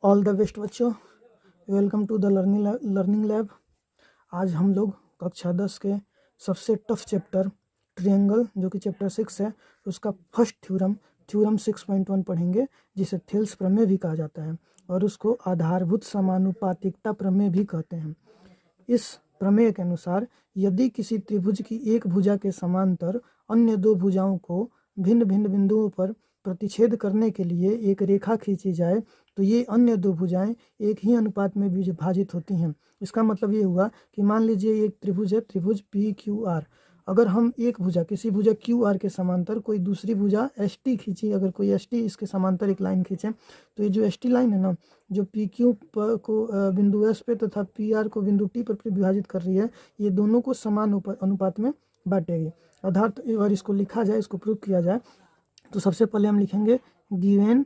All the best बच्चों, welcome to the learning lab. आज हम लोग कक्षा 10 के सबसे टफ चैप्टर ट्रायंगल जो कि चैप्टर 6 है उसका फर्स्ट थ्योरम 6.1 पढ़ेंगे, जिसे थेल्स प्रमेय भी कहा जाता है और उसको आधारभूत समानुपातिकता प्रमेय भी कहते हैं। इस प्रमेय के अनुसार यदि किसी त्रिभुज की एक भुजा के समांतर अन्य दो भुजाओं को भिन्न भिन्न बिंदुओं पर प्रतिच्छेद करने के लिए एक रेखा खींची जाए तो ये अन्य दो भुजाएं एक ही अनुपात में विभाजित होती हैं। इसका मतलब ये हुआ कि मान लीजिए एक त्रिभुज है, त्रिभुज पी क्यू आर। अगर हम एक भुजा किसी भुजा क्यू आर के समांतर कोई दूसरी भुजा एस टी खींची, अगर कोई एस टी इसके समांतर एक लाइन खींचे, तो ये जो एस टी लाइन है ना, जो पी क्यू को बिंदु एस पे तथा पी आर को बिंदु टी पर विभाजित कर रही है, ये दोनों को समान अनुपात में बांटेगी। अर्थात अगर इसको लिखा जाए, इसको प्रूव किया जाए, तो सबसे पहले हम लिखेंगे गिवन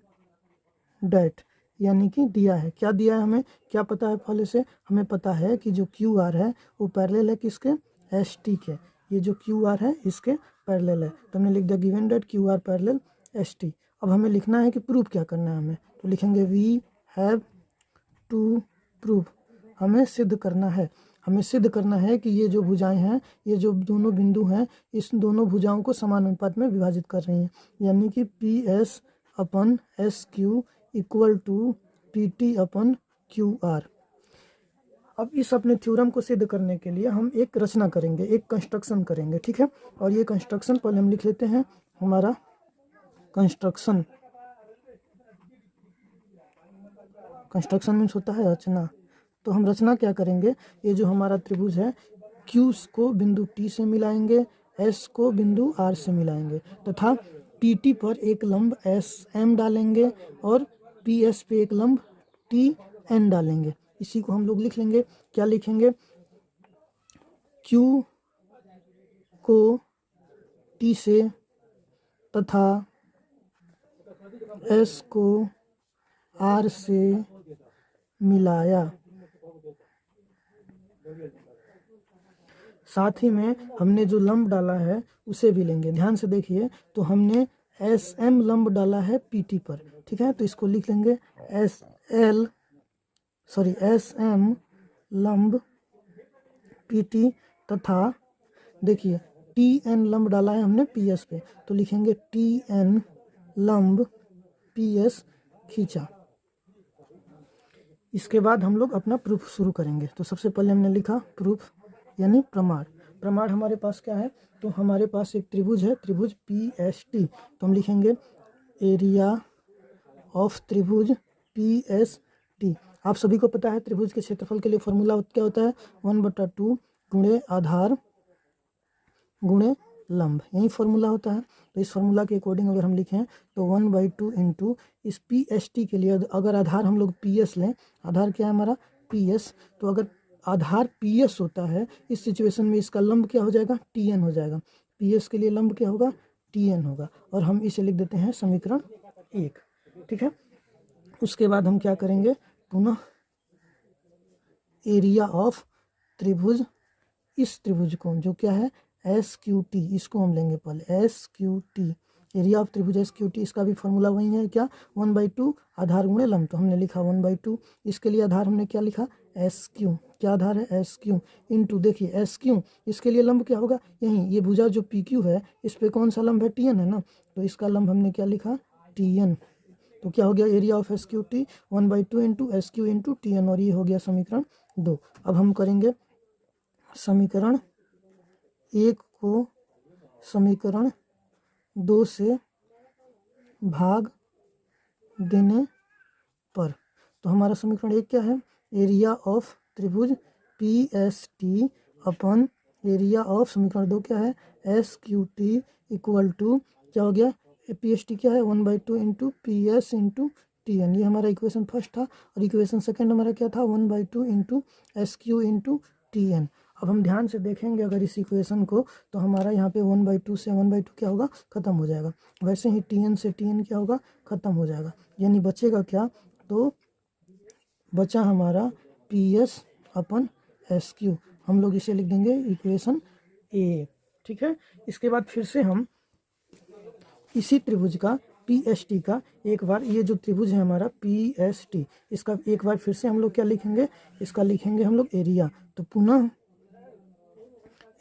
डेट, यानी कि दिया है। क्या दिया है, हमें क्या पता है पहले से? हमें पता है कि जो क्यू आर है वो पैरेलल है किसके? एस टी के। ये जो क्यू आर है इसके पैरेलल है, तो हमने लिख दिया given that Q R parallel S T. अब हमें लिखना है कि प्रूव क्या करना है हमें, तो लिखेंगे वी हैव टू प्रूव। हमें सिद्ध करना है, हमें सिद्ध करना है कि ये जो भुजाएं हैं, ये जो दोनों बिंदु हैं, इस दोनों भुजाओं को समान अनुपात में विभाजित कर रही हैं, यानी कि P S upon S Q equal to P T upon Q R. अब इस अपने थ्योरम को सिद्ध करने के लिए हम एक रचना करेंगे, एक कंस्ट्रक्शन करेंगे, ठीक है। और ये कंस्ट्रक्शन पहले हम लिख लेते हैं, हमारा कंस्ट्रक्शन मीन्स होता है रचना। तो हम रचना क्या करेंगे, ये जो हमारा त्रिभुज है, Q को बिंदु T से मिलाएंगे, S को बिंदु R से मिलाएंगे तथा PT पर एक लंब SM डालेंगे और PS पे एक लंब TN डालेंगे। इसी को हम लोग लिख लेंगे। क्या लिखेंगे? Q को T से तथा S को R से मिलाया। साथ ही में हमने जो लंब डाला है उसे भी लेंगे। ध्यान से देखिए, तो हमने एस एम लंब डाला है पीटी पर, ठीक है। तो इसको लिख लेंगे एस एम लंब पीटी तथा देखिए टी एन लंब डाला है हमने पी एस पे, तो लिखेंगे टी एन लंब पी एस खींचा। इसके बाद हम लोग अपना प्रूफ शुरू करेंगे। तो सबसे पहले हमने लिखा प्रूफ, यानी प्रमाण हमारे पास क्या है? तो हमारे पास एक त्रिभुज है, त्रिभुज पी एस टी। तो हम लिखेंगे एरिया ऑफ त्रिभुज पी एस टी। आप सभी को पता है त्रिभुज के क्षेत्रफल के लिए फॉर्मूला क्या होता है? 1/2 गुणे आधार गुणे लंब, यही फॉर्मूला होता है। तो इस फॉर्मूला के अकॉर्डिंग अगर हम लिखें तो 1/2 इंटू इस पी एस टी के लिए अगर आधार हम लोग पी एस लें, आधार क्या है हमारा? P S. तो अगर आधार पी एस होता है, इस सिचुएशन में इसका लंब क्या हो जाएगा? टी एन हो जाएगा। पी एस के लिए लंब क्या होगा? टी एन होगा। और हम इसे लिख देते हैं समीकरण 1, ठीक है। उसके बाद हम क्या करेंगे, पुनः एरिया ऑफ त्रिभुज, इस त्रिभुज को जो क्या है एस क्यू टी, इसको हम लेंगे पहले S Q T, area of त्रिभुज एस क्यू टी। इसका भी फॉर्मूला वही है, क्या? 1/2 आधार गुणे लंब। तो हमने लिखा 1/2, इसके लिए आधार हमने क्या लिखा? S Q. क्या आधार है? एस क्यू इंटू देखिए एस क्यू, इसके लिए लंब क्या होगा? यही ये भुजा जो पी क्यू है, इस पे कौन सा लंब है? टी एन है ना, तो इसका लंब हमने क्या लिखा? T N. तो क्या हो गया? Area of S Q T 1/2 into S Q into T N, और ये हो गया समीकरण 2। अब हम करेंगे समीकरण 1 को समीकरण 2 से भाग देने पर। तो हमारा समीकरण 1 क्या है? एरिया ऑफ त्रिभुज P S T upon area of समीकरण 2 क्या है? S Q T equal to क्या हो गया? पी एस टी क्या है? 1/2 into P S into T N. ये हमारा इक्वेशन फर्स्ट था। और इक्वेशन सेकेंड हमारा क्या था? 1/2 into S Q into T N. अब हम ध्यान से देखेंगे अगर इस इक्वेशन को, तो हमारा यहाँ पे 1/2 से 1/2 क्या होगा? खत्म हो जाएगा। वैसे ही टी से टी क्या होगा? खत्म हो जाएगा। यानी बचेगा क्या? तो बचा हमारा P S upon S Q. हम लोग इसे लिख देंगे इक्वेशन ए, ठीक है। इसके बाद फिर से हम इसी त्रिभुज का पी एस टी का एक बार, ये जो त्रिभुज है हमारा पी एस टी, इसका एक बार फिर से हम लोग क्या लिखेंगे, इसका लिखेंगे हम लोग एरिया। तो पुनः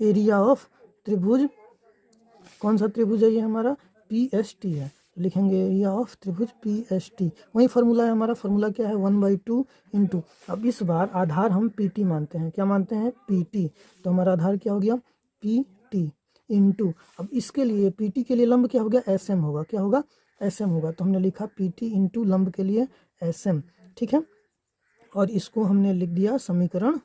एरिया ऑफ त्रिभुज, कौन सा त्रिभुज है ये हमारा, पी एस टी है, तो लिखेंगे एरिया ऑफ त्रिभुज पी एस टी। वही फार्मूला है हमारा, फार्मूला क्या है 1/2 इंटू, अब इस बार आधार हम पी टी मानते हैं, क्या मानते हैं, पी टी। तो हमारा आधार क्या हो गया, पी टी इंटू, अब इसके लिए पी टी के लिए लंब क्या हो गया, एस एम होगा, क्या होगा, एस एम होगा। तो हमने लिखा पी टी इंटू लंब के लिए एस एम, ठीक है। और इसको हमने लिख दिया समीकरण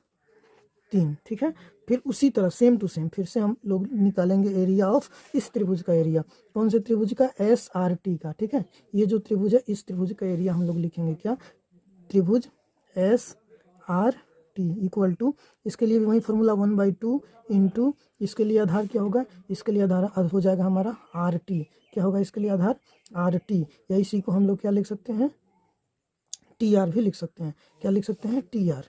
3, ठीक है। फिर उसी तरह सेम टू सेम फिर से हम लोग निकालेंगे एरिया ऑफ इस त्रिभुज का एरिया, कौन से त्रिभुज का, एस आर टी का, ठीक है। ये जो त्रिभुज है इस त्रिभुज का एरिया हम लोग लिखेंगे क्या, त्रिभुज S R T equal to, इसके लिए भी वही फॉर्मूला 1/2 इंटू, इसके लिए आधार क्या होगा, इसके लिए आधार हो जाएगा हमारा आर टी, क्या होगा इसके लिए आधार आर टी, या इसी को हम लोग क्या लिख सकते हैं, टी आर भी लिख सकते हैं, क्या लिख सकते हैं, टी आर।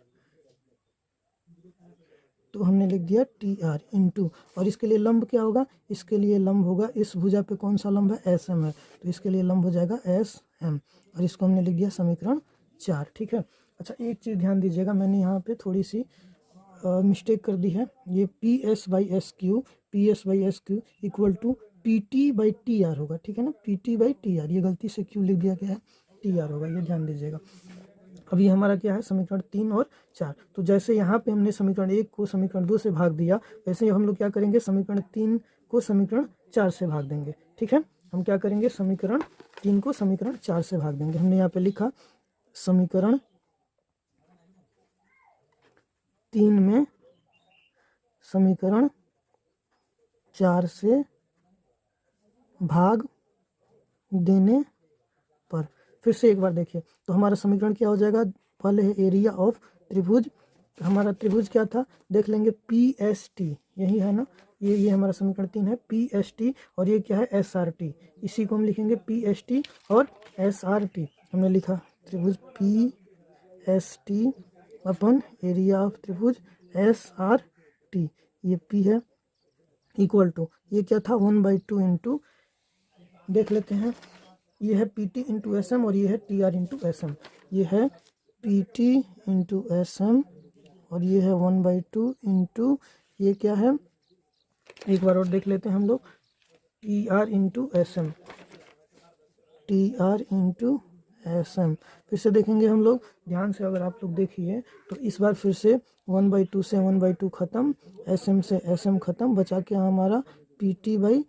तो हमने लिख दिया टी आर इंटू, और इसके लिए लंब क्या होगा, इसके लिए लंब होगा, इस भुजा पे कौन सा लंब है, एस एम है, तो इसके लिए लंब हो जाएगा एस एम, और इसको हमने लिख दिया समीकरण 4, ठीक है। अच्छा एक चीज़ ध्यान दीजिएगा, मैंने यहाँ पे थोड़ी सी मिस्टेक कर दी है, ये P S by S Q equal to P T by T R होगा, ठीक है ना, P T by T R, ये गलती से क्यू लिख दिया गया है, टी आर होगा, ये ध्यान दीजिएगा। अभी हमारा क्या है समीकरण 3 और 4, तो जैसे यहाँ पे हमने समीकरण 1 को समीकरण 2 से भाग दिया, वैसे ही हम लोग क्या करेंगे, समीकरण 3 को समीकरण 4 से भाग देंगे, ठीक है। हम क्या करेंगे, समीकरण 3 को समीकरण 4 से भाग देंगे। हमने यहाँ पे लिखा समीकरण 3 में समीकरण 4 से भाग देने पर, फिर से एक बार देखिए, तो हमारा समीकरण क्या हो जाएगा, पहले है एरिया ऑफ त्रिभुज, हमारा त्रिभुज क्या था देख लेंगे, पी एस टी, यही है ना, ये हमारा समीकरण 3 है, पी एस टी, और ये क्या है, एस आर टी, इसी को हम लिखेंगे पी एस टी और एस आर टी। हमने लिखा त्रिभुज P S T upon area of त्रिभुज एस आर टी, ये पी है इक्वल टू, ये क्या था 1/2 इंटू, देख लेते हैं, ये है P T into S M, और ये है T R into S M, ये है P T into S M, और ये है 1/2 इंटू, ये क्या है, एक बार और देख लेते हैं हम लोग, T R into S M, T R into S M. फिर से देखेंगे हम लोग ध्यान से, अगर आप लोग देखिए तो इस बार फिर से 1/2 से 1/2 खत्म, एस एम से एस एम खत्म, बचा के हमारा P T by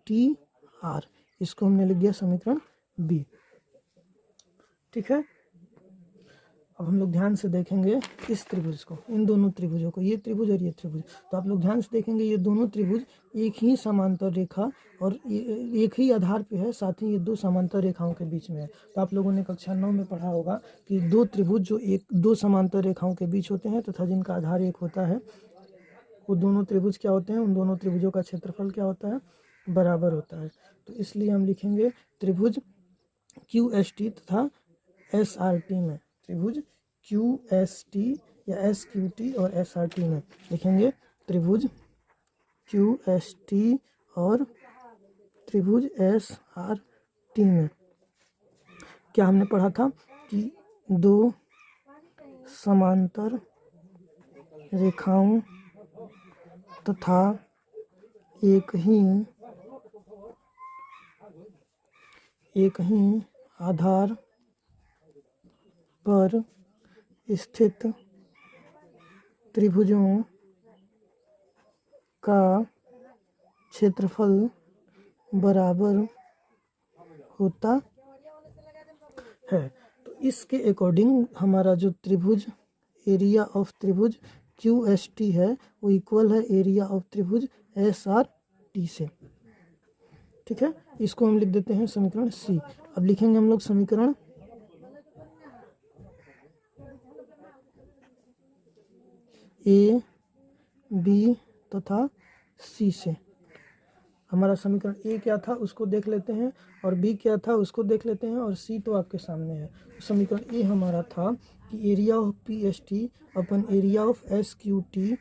T are, इसको हमने लिख दिया समीकरण बी, ठीक है। अब हम लोग ध्यान से देखेंगे इस त्रिभुज को, इन दोनों त्रिभुजों को, ये त्रिभुज और ये त्रिभुज, तो आप लोग ध्यान से देखेंगे ये दोनों त्रिभुज एक ही समांतर रेखा और एक ही आधार पे है, साथ ही ये दो समांतर रेखाओं के बीच में है। तो आप लोगों ने कक्षा 9 में पढ़ा होगा कि दो त्रिभुज जो दो समांतर रेखाओं के बीच होते हैं तथा जिनका आधार एक होता है, वो दोनों त्रिभुज क्या होते हैं, उन दोनों त्रिभुजों का क्षेत्रफल क्या होता है, बराबर होता है। तो इसलिए हम लिखेंगे त्रिभुज क्यू एस टी तथा एस आर टी में, त्रिभुज क्यू एस टी या एस क्यू टी और एस आर टी में लिखेंगे त्रिभुज क्यू एस टी और त्रिभुज एस आर टी में क्या हमने पढ़ा था कि दो समांतर रेखाओं तथा एक ही आधार पर स्थित त्रिभुजों का क्षेत्रफल बराबर होता है। तो इसके अकॉर्डिंग हमारा जो त्रिभुज एरिया ऑफ त्रिभुज क्यू एस टी है वो इक्वल है एरिया ऑफ त्रिभुज एस आर टी से, ठीक है। इसको हम लिख देते हैं समीकरण सी। अब लिखेंगे हम लोग समीकरण ए बी तथा सी से। हमारा समीकरण ए क्या था उसको देख लेते हैं, और बी क्या था उसको देख लेते हैं, और सी तो आपके सामने है। समीकरण ए हमारा था कि area of P S T upon area of S Q T,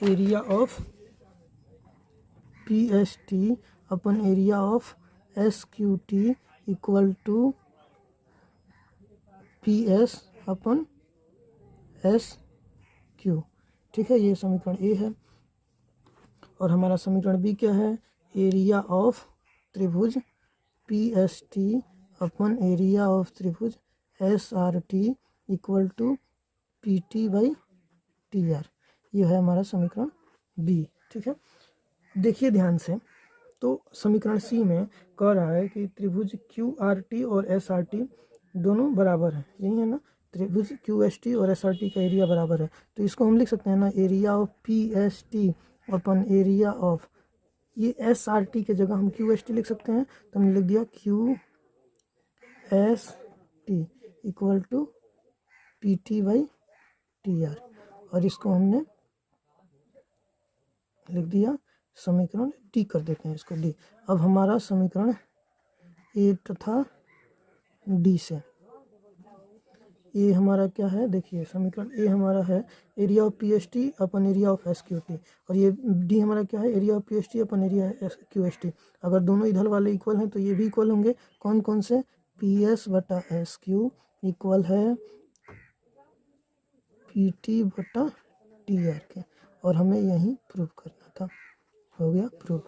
area of P S T upon area of S Q T equal to P S upon S Q. ठीक है, ये समीकरण ए है। और हमारा समीकरण बी क्या है? एरिया ऑफ त्रिभुज P S T upon area of त्रिभुज S R T equal to P T by T R. ये है हमारा समीकरण बी। ठीक है, देखिए ध्यान से। तो समीकरण सी में कह रहा है कि त्रिभुज क्यू आर टी और एस आर टी दोनों बराबर हैं, यही है ना। त्रिभुज क्यू एस टी और एस आर टी का एरिया बराबर है, तो इसको हम लिख सकते हैं ना, area of P S T upon area of, ये एस आर टी के जगह हम क्यू एस टी लिख सकते हैं, तो हमने लिख दिया Q S T equal to P T by T R. और इसको हमने लिख दिया समीकरण डी, कर देते हैं इसको डी। अब हमारा समीकरण ए तथा डी से, ए हमारा क्या है? देखिए समीकरण ए हमारा है area of P S T upon area of S Q T, और ये डी हमारा क्या है? Area of P S T upon area S Q S T. अगर दोनों इधर वाले इक्वल हैं तो ये भी इक्वल होंगे। कौन कौन से? पी एस बटा एस क्यू इक्वल है पी टी बटा टी आर के। और हमें यही प्रूव करना था। हो गया प्रूव।